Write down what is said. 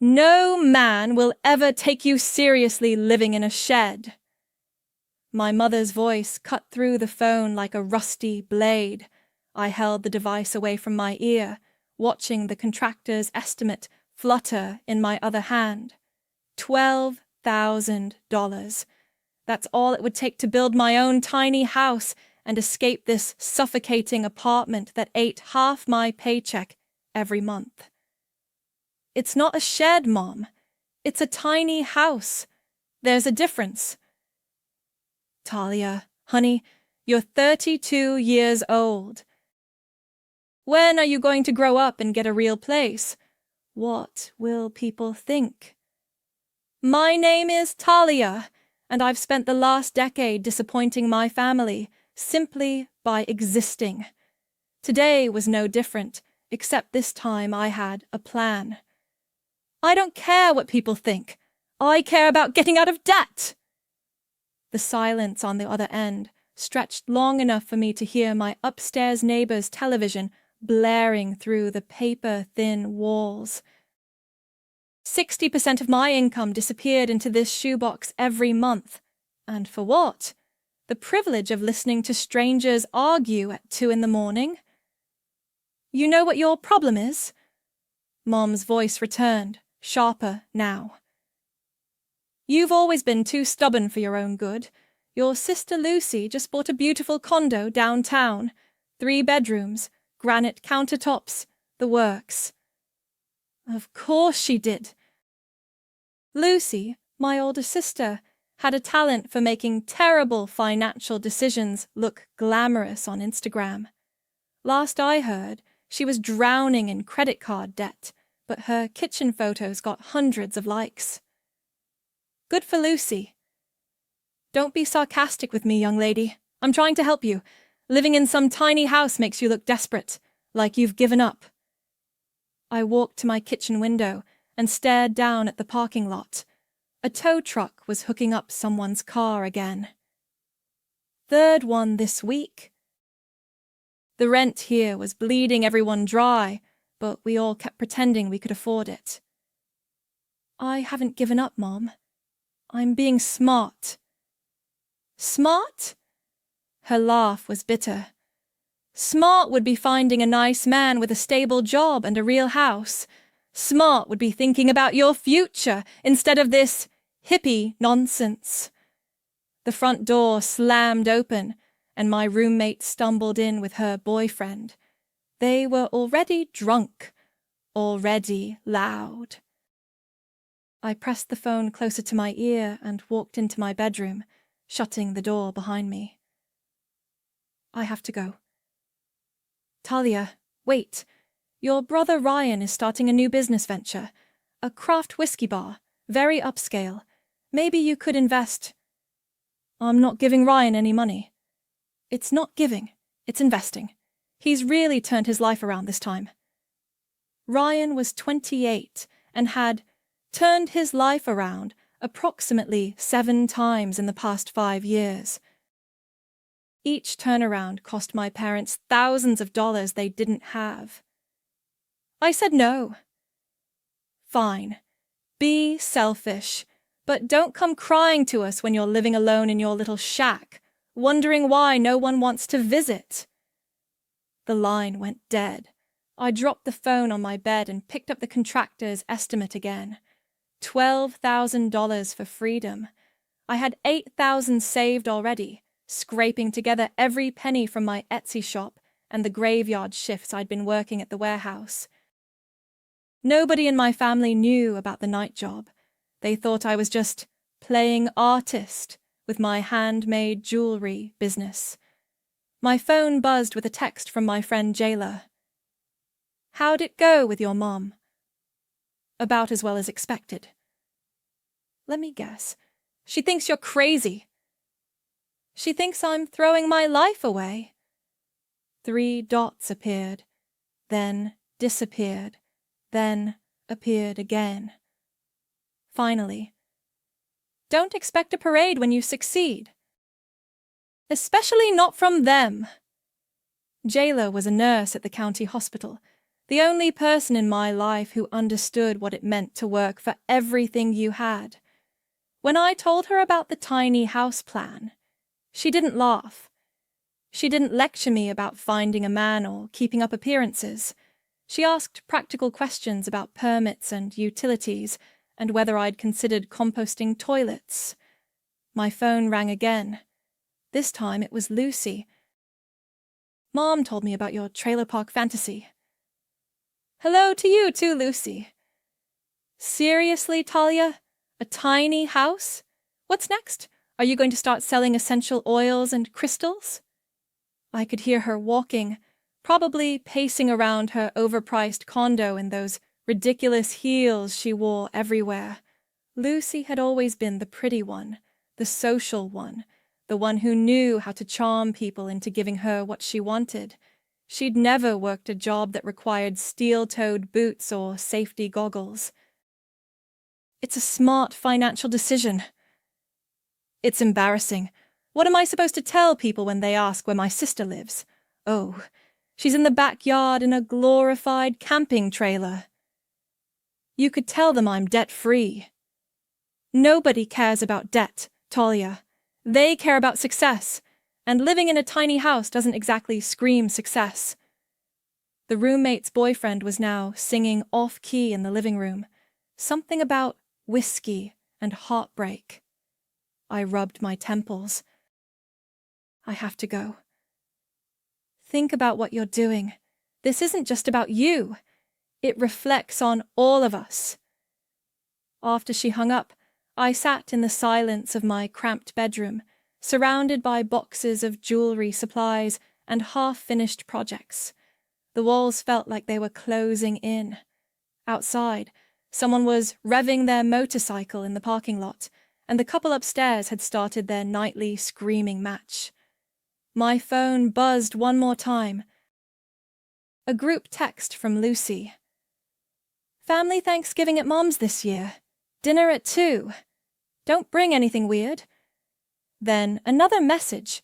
No man will ever take you seriously living in a shed. My mother's voice cut through the phone like a rusty blade. I held the device away from my ear, watching the contractor's estimate flutter in my other hand. $12,000. That's all it would take to build my own tiny house and escape this suffocating apartment that ate half my paycheck every month. It's not a shed, Mom. It's a tiny house. There's a difference. Talia, honey, you're 32 years old. When are you going to grow up and get a real place? What will people think? My name is Talia, and I've spent the last decade disappointing my family simply by existing. Today was no different, except this time I had a plan. I don't care what people think. I care about getting out of debt. The silence on the other end stretched long enough for me to hear my upstairs neighbor's television blaring through the paper-thin walls. 60% of my income disappeared into this shoebox every month. And for what? The privilege of listening to strangers argue at 2 a.m. You know what your problem is? Mom's voice returned, sharper now. You've always been too stubborn for your own good. Your sister Lucy just bought a beautiful condo downtown. 3 bedrooms, granite countertops, the works. Of course she did. Lucy, my older sister, had a talent for making terrible financial decisions look glamorous on Instagram. Last I heard, she was drowning in credit card debt, but her kitchen photos got hundreds of likes. Good for Lucy. Don't be sarcastic with me, young lady. I'm trying to help you. Living in some tiny house makes you look desperate, like you've given up. I walked to my kitchen window and stared down at the parking lot. A tow truck was hooking up someone's car again. 3rd one this week. The rent here was bleeding everyone dry, but we all kept pretending we could afford it. I haven't given up, Mom. I'm being smart. Smart? Her laugh was bitter. Smart would be finding a nice man with a stable job and a real house. Smart would be thinking about your future instead of this hippie nonsense. The front door slammed open, and my roommate stumbled in with her boyfriend. They were already drunk, already loud. I pressed the phone closer to my ear and walked into my bedroom, shutting the door behind me. I have to go. Talia, wait. Your brother Ryan is starting a new business venture. A craft whiskey bar, very upscale. Maybe you could invest. I'm not giving Ryan any money. It's not giving, it's investing. He's really turned his life around this time. Ryan was 28 and had turned his life around approximately 7 times in the past 5 years. Each turnaround cost my parents thousands of dollars they didn't have. I said no. Fine. Be selfish, but don't come crying to us when you're living alone in your little shack, wondering why no one wants to visit. The line went dead. I dropped the phone on my bed and picked up the contractor's estimate again. $12,000 for freedom. I had $8,000 saved already, scraping together every penny from my Etsy shop and the graveyard shifts I'd been working at the warehouse. Nobody in my family knew about the night job. They thought I was just playing artist with my handmade jewelry business. My phone buzzed with a text from my friend Jayla. How'd it go with your mom? About as well as expected. Let me guess. She thinks you're crazy. She thinks I'm throwing my life away. 3 dots appeared, then disappeared, then appeared again. Finally, don't expect a parade when you succeed. Especially not from them. Jayla was a nurse at the county hospital. The only person in my life who understood what it meant to work for everything you had. When I told her about the tiny house plan, she didn't laugh. She didn't lecture me about finding a man or keeping up appearances. She asked practical questions about permits and utilities and whether I'd considered composting toilets. My phone rang again. This time it was Lucy. Mom told me about your trailer park fantasy. Hello to you too, Lucy. Seriously, Talia? A tiny house? What's next? Are you going to start selling essential oils and crystals? I could hear her walking, probably pacing around her overpriced condo in those ridiculous heels she wore everywhere. Lucy had always been the pretty one, the social one, the one who knew how to charm people into giving her what she wanted. She'd never worked a job that required steel-toed boots or safety goggles. It's a smart financial decision. It's embarrassing. What am I supposed to tell people when they ask where my sister lives? Oh, she's in the backyard in a glorified camping trailer. You could tell them I'm debt-free. Nobody cares about debt, Talia. They care about success, and living in a tiny house doesn't exactly scream success. The roommate's boyfriend was now singing off-key in the living room, something about whiskey and heartbreak. I rubbed my temples. I have to go. Think about what you're doing. This isn't just about you. It reflects on all of us. After she hung up, I sat in the silence of my cramped bedroom, surrounded by boxes of jewelry supplies and half-finished projects. The walls felt like they were closing in. Outside, someone was revving their motorcycle in the parking lot, and the couple upstairs had started their nightly screaming match. My phone buzzed one more time. A group text from Lucy. Family Thanksgiving at Mom's this year. Dinner at 2. Don't bring anything weird. Then another message,